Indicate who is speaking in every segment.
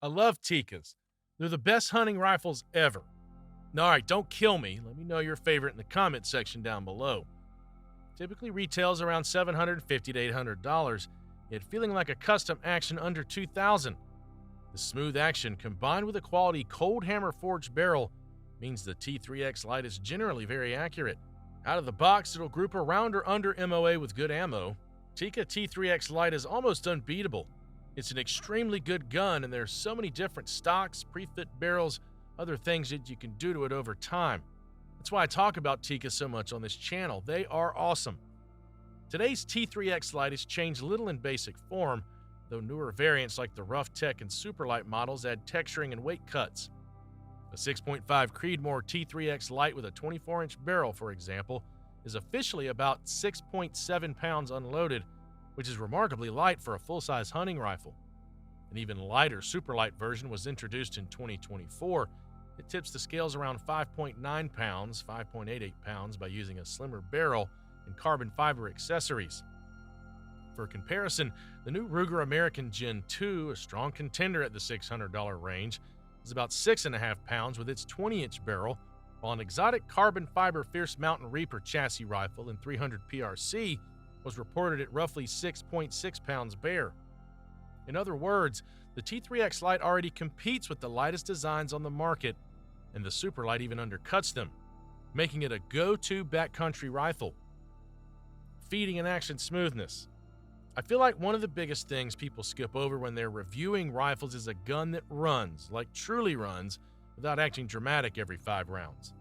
Speaker 1: I love Tikkas. They're the best hunting rifles ever. All right, don't kill me. Let me know your favorite in the comment section down below. Typically retails around $750 to $800, yet feeling like a custom action under $2,000. The smooth action combined with a quality cold hammer forged barrel means the T3X Lite is generally very accurate. Out of the box, it'll group around or under MOA with good ammo. Tikka T3X Lite is almost unbeatable. It's an extremely good gun, and there's so many different stocks, pre-fit barrels, other things that you can do to it over time. That's why I talk about Tikka so much on this channel. They are awesome. Today's T3X Lite has changed little in basic form, though newer variants like the Rough Tech and Superlight models add texturing and weight cuts. A 6.5 Creedmoor T3X Lite with a 24-inch barrel, for example, is officially about 6.7 pounds unloaded, which is remarkably light for a full-size hunting rifle. An even lighter Superlight version was introduced in 2024. It tips the scales around 5.9 pounds, 5.88 pounds by using a slimmer barrel and carbon fiber accessories. For comparison, the new Ruger American Gen 2, a strong contender at the $600 range, is about 6.5 pounds with its 20-inch barrel, while an exotic carbon fiber Fierce Mountain Reaper chassis rifle in 300 PRC was reported at roughly 6.6 pounds bare. In other words, the T3X Lite already competes with the lightest designs on the market, and the Superlight even undercuts them, making it a go-to backcountry rifle. Feeding and action smoothness. I feel like one of the biggest things people skip over when they're reviewing rifles is a gun that runs, like truly runs, without acting dramatic every 5 rounds.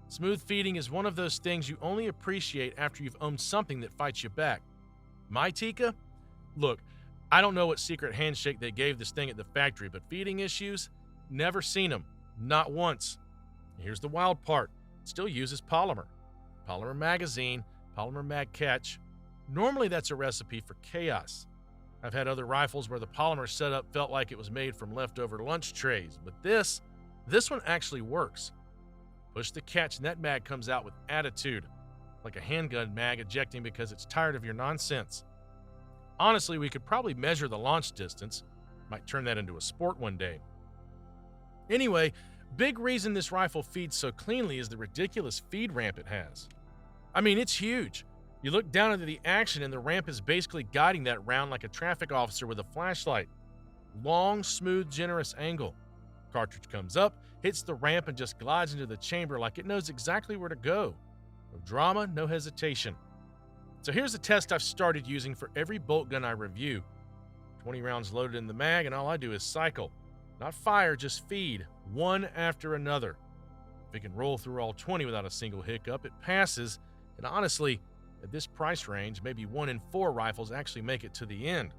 Speaker 1: Smooth feeding is one of those things you only appreciate after you've owned something that fights you back. My Tikka? Look, I don't know what secret handshake they gave this thing at the factory, but feeding issues? Never seen them. Not once. And here's the wild part. It still uses polymer. Polymer magazine, polymer mag catch. Normally that's a recipe for chaos. I've had other rifles where the polymer setup felt like it was made from leftover lunch trays, but this one actually works. Push the catch and that mag comes out with attitude, like a handgun mag ejecting because it's tired of your nonsense. Honestly, we could probably measure the launch distance. Might turn that into a sport one day. Anyway, big reason this rifle feeds so cleanly is the ridiculous feed ramp it has. I mean, it's huge. You look down into the action and the ramp is basically guiding that round like a traffic officer with a flashlight. Long, smooth, generous angle. Cartridge comes up, hits the ramp, and just glides into the chamber like it knows exactly where to go. No drama, no hesitation. So here's a test I've started using for every bolt gun I review. 20 rounds loaded in the mag, and all I do is cycle. Not fire, just feed, one after another. If it can roll through all 20 without a single hiccup, it passes, and honestly, at this price range, maybe 1 in 4 rifles actually make it to the end.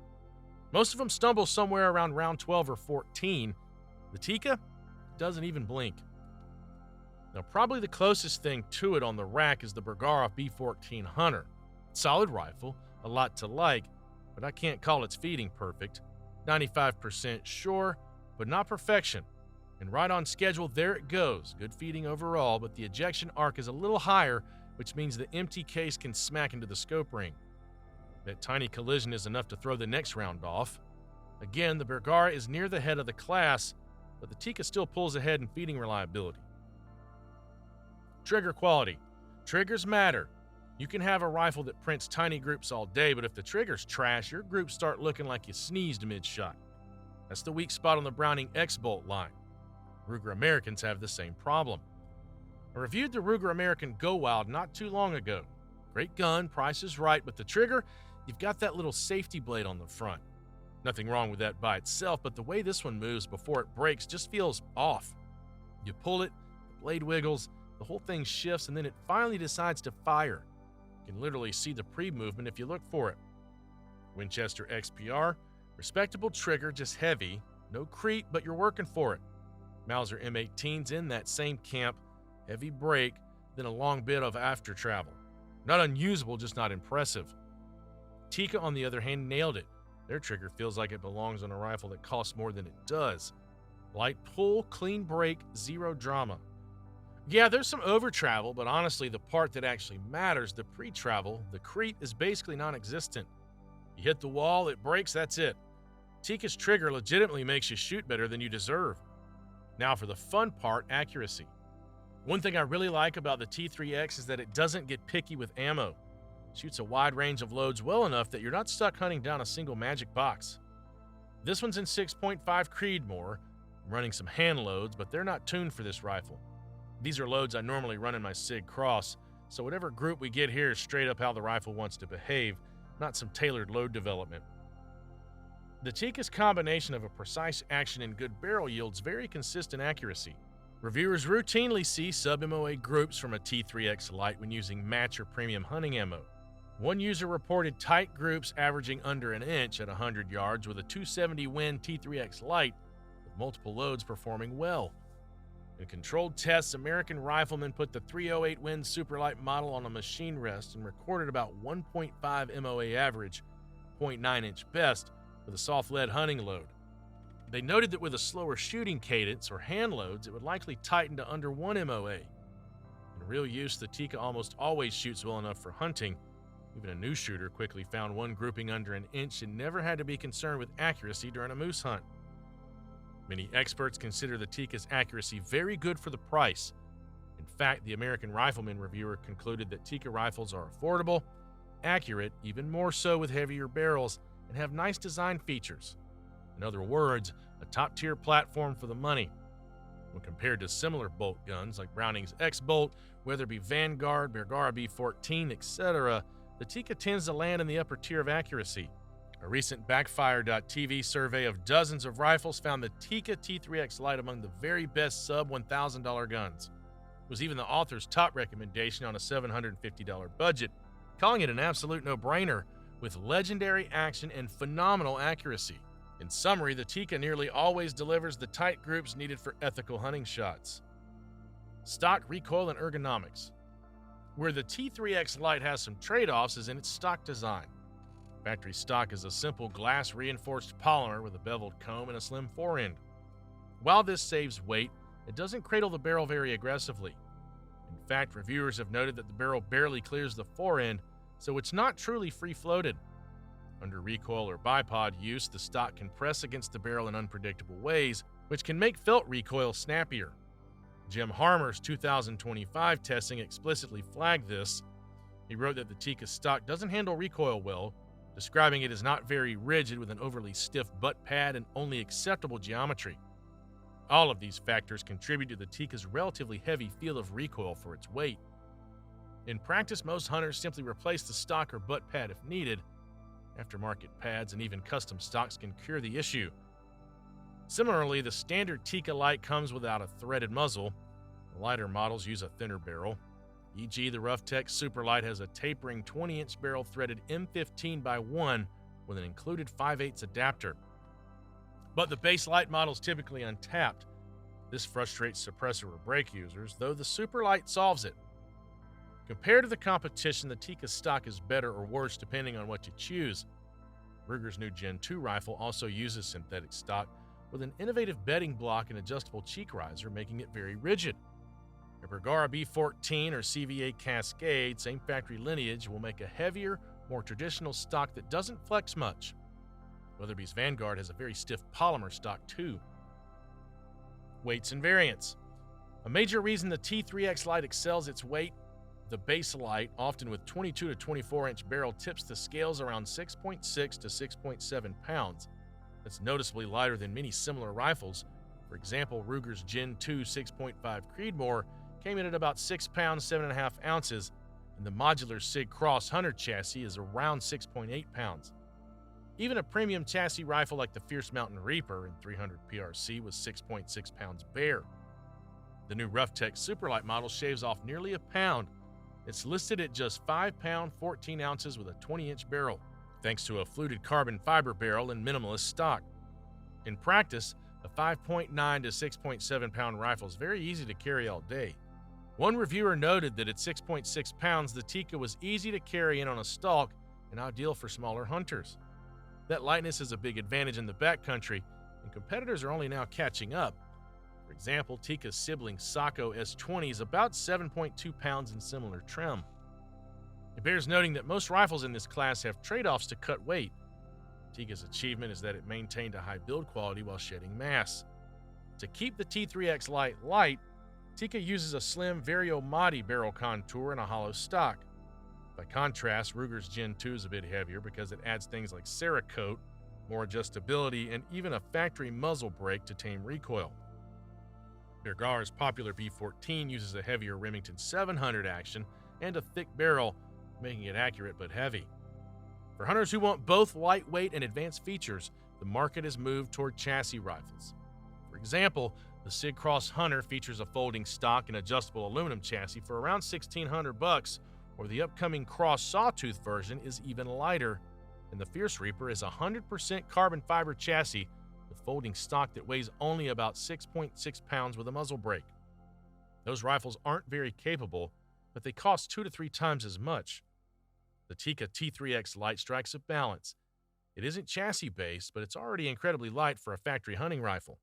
Speaker 1: Most of them stumble somewhere around round 12 or 14. The Tikka doesn't even blink. Now, probably the closest thing to it on the rack is the Bergara B14 Hunter. Solid rifle, a lot to like, but I can't call its feeding perfect. 95% sure, but not perfection. And right on schedule, there it goes. Good feeding overall, but the ejection arc is a little higher, which means the empty case can smack into the scope ring. That tiny collision is enough to throw the next round off. Again, the Bergara is near the head of the class, but the Tikka still pulls ahead in feeding reliability. Trigger quality. Triggers matter. You can have a rifle that prints tiny groups all day, but if the trigger's trash, your groups start looking like you sneezed mid-shot. That's the weak spot on the Browning X-Bolt line. Ruger Americans have the same problem. I reviewed the Ruger American Go Wild not too long ago. Great gun, price is right, but the trigger, you've got that little safety blade on the front. Nothing wrong with that by itself, but the way this one moves before it breaks just feels off. You pull it, the blade wiggles, the whole thing shifts, and then it finally decides to fire. You can literally see the pre-movement if you look for it. Winchester XPR, respectable trigger, just heavy. No creep, but you're working for it. Mauser M18's in that same camp. Heavy break, then a long bit of after travel. Not unusable, just not impressive. Tikka, on the other hand, nailed it. Their trigger feels like it belongs on a rifle that costs more than it does. Light pull, clean break, zero drama. Yeah, there's some over travel, but honestly, the part that actually matters, the pre-travel, the creep, is basically non-existent. You hit the wall, it breaks, that's it. Tikka's trigger legitimately makes you shoot better than you deserve. Now for the fun part, accuracy. One thing I really like about the T3X is that it doesn't get picky with ammo. It shoots a wide range of loads well enough that you're not stuck hunting down a single magic box. This one's in 6.5 Creedmoor. I'm running some hand loads, but they're not tuned for this rifle. These are loads I normally run in my Sig Cross, so whatever group we get here is straight up how the rifle wants to behave, not some tailored load development. The Tikka's combination of a precise action and good barrel yields very consistent accuracy. Reviewers routinely see sub-MOA groups from a T3X Lite when using match or premium hunting ammo. One user reported tight groups averaging under an inch at 100 yards with a 270 Win T3X Lite, with multiple loads performing well. In controlled tests, American riflemen put the 308 Win Superlight model on a machine rest and recorded about 1.5 MOA average, 0.9 inch best, with a soft lead hunting load. They noted that with a slower shooting cadence or hand loads, it would likely tighten to under 1 MOA. In real use, the Tikka almost always shoots well enough for hunting. Even a new shooter quickly found one grouping under an inch and never had to be concerned with accuracy during a moose hunt. Many experts consider the Tikka's accuracy very good for the price. In fact, the American Rifleman reviewer concluded that Tikka rifles are affordable, accurate, even more so with heavier barrels, and have nice design features. In other words, a top-tier platform for the money. When compared to similar bolt guns like Browning's X-Bolt, Weatherby Vanguard, Bergara B14, etc., the Tikka tends to land in the upper tier of accuracy. A recent Backfire.tv survey of dozens of rifles found the Tikka T3x Lite among the very best sub-$1,000 guns. It was even the author's top recommendation on a $750 budget, calling it an absolute no-brainer with legendary action and phenomenal accuracy. In summary, the Tikka nearly always delivers the tight groups needed for ethical hunting shots. Stock, recoil, and ergonomics. Where the T3x Lite has some trade-offs is in its stock design. Factory stock is a simple glass-reinforced polymer with a beveled comb and a slim forend. While this saves weight, it doesn't cradle the barrel very aggressively. In fact, reviewers have noted that the barrel barely clears the forend, so it's not truly free-floated. Under recoil or bipod use, the stock can press against the barrel in unpredictable ways, which can make felt recoil snappier. Jim Harmer's 2025 testing explicitly flagged this. He wrote that the Tikka stock doesn't handle recoil well, describing it as not very rigid with an overly stiff butt pad and only acceptable geometry. All of these factors contribute to the Tikka's relatively heavy feel of recoil for its weight. In practice, most hunters simply replace the stock or butt pad if needed. Aftermarket pads and even custom stocks can cure the issue. Similarly, the standard Tikka Lite comes without a threaded muzzle. The lighter models use a thinner barrel. E.g., the Roughtech Superlight has a tapering 20-inch barrel threaded M15x1 with an included 5/8 adapter. But the base light model is typically untapped. This frustrates suppressor or brake users, though the Superlight solves it. Compared to the competition, the Tikka stock is better or worse depending on what you choose. Ruger's new Gen 2 rifle also uses synthetic stock with an innovative bedding block and adjustable cheek riser, making it very rigid. A Bergara B14 or CVA Cascade, same factory lineage, will make a heavier, more traditional stock that doesn't flex much. Weatherby's Vanguard has a very stiff polymer stock too. Weights and variants. A major reason the T3x Lite excels its weight, the base light, often with 22 to 24 inch barrel, tips the scales around 6.6 to 6.7 pounds. That's noticeably lighter than many similar rifles. For example, Ruger's Gen 2 6.5 Creedmoor came in at about 6 pounds 7.5 ounces, and the modular Sig Cross Hunter chassis is around 6.8 pounds. Even a premium chassis rifle like the Fierce Mountain Reaper in 300 PRC was 6.6 pounds bare. The new Roughtech Superlight model shaves off nearly a pound. It's listed at just 5 pounds 14 ounces with a 20-inch barrel, thanks to a fluted carbon fiber barrel and minimalist stock. In practice, a 5.9 to 6.7 pound rifle is very easy to carry all day. One reviewer noted that at 6.6 pounds, the Tikka was easy to carry in on a stalk and ideal for smaller hunters. That lightness is a big advantage in the backcountry, and competitors are only now catching up. For example, Tikka's sibling Sako S20 is about 7.2 pounds in similar trim. It bears noting that most rifles in this class have trade-offs to cut weight. Tikka's achievement is that it maintained a high build quality while shedding mass. To keep the T3X Lite light, Tikka uses a slim Variomati barrel contour and a hollow stock. By contrast, Ruger's Gen 2 is a bit heavier because it adds things like Cerakote, more adjustability, and even a factory muzzle brake to tame recoil. Bergara's popular B14 uses a heavier Remington 700 action and a thick barrel, making it accurate but heavy. For hunters who want both lightweight and advanced features, the market has moved toward chassis rifles. For example, the Sig Cross Hunter features a folding stock and adjustable aluminum chassis for around $1,600, or the upcoming Cross Sawtooth version is even lighter, and the Fierce Reaper is a 100% carbon fiber chassis with folding stock that weighs only about 6.6 pounds with a muzzle brake. Those rifles aren't very capable, but they cost 2 to 3 times as much. The Tikka T3x Lite strikes a balance. It isn't chassis-based, but it's already incredibly light for a factory hunting rifle.